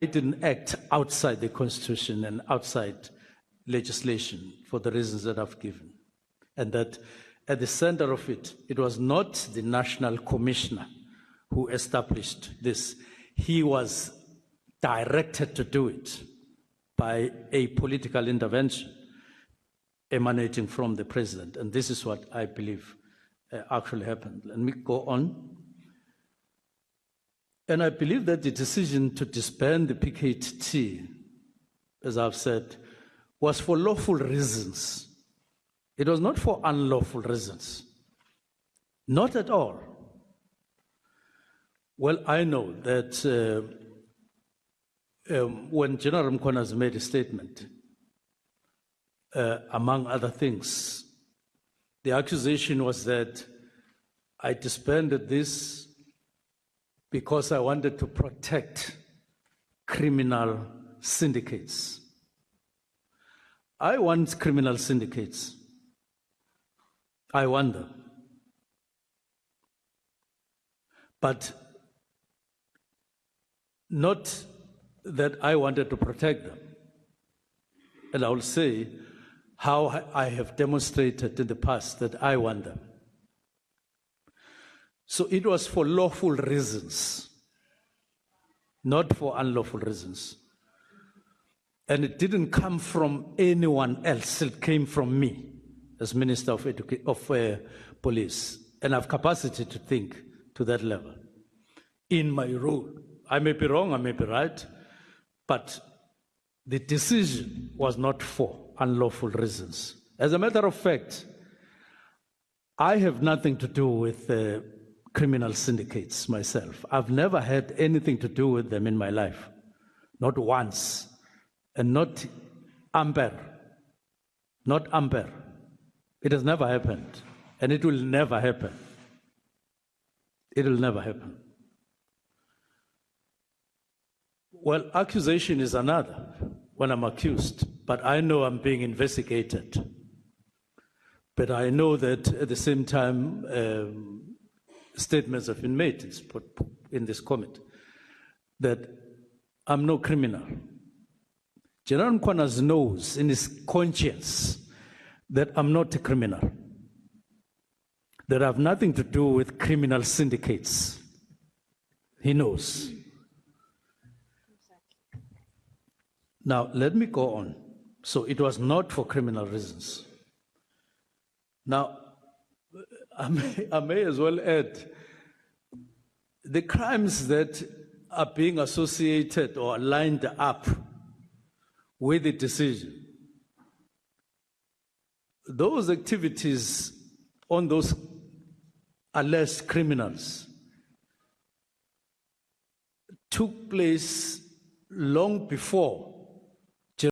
didn't act outside the Constitution and outside legislation for the reasons that I've given. And that at the center of it, it was not the National Commissioner who established this. He was directed to do it by a political intervention emanating from the president. And this is what I believe actually happened. Let me go on. And I believe that the decision to disband the PKT, as I've said, was for lawful reasons. It was not for unlawful reasons. Not at all. Well, I know that when General Mchunu has made a statement, among other things, the accusation was that I disbanded this because I wanted to protect criminal syndicates. I want criminal syndicates. I wonder. But not that I wanted to protect them. And I will say how I have demonstrated in the past that I want them. So it was for lawful reasons, not for unlawful reasons. And it didn't come from anyone else. It came from me as Minister of Police. And I have capacity to think to that level in my role. I may be wrong, I may be right, but the decision was not for unlawful reasons. As a matter of fact, I have nothing to do with criminal syndicates myself. I've never had anything to do with them in my life, not once, and not Amber, not Amber. It has never happened, and it will never happen. It will never happen. Well, accusation is another when I'm accused, but I know I'm being investigated. But I know that at the same time, statements have been made in this comment that I'm no criminal. General Mchunu knows in his conscience that I'm not a criminal, that I have nothing to do with criminal syndicates. He knows. Now, let me go on. So it was not for criminal reasons. Now, I may as well add, the crimes that are being associated or lined up with the decision, those activities on those alleged criminals took place long before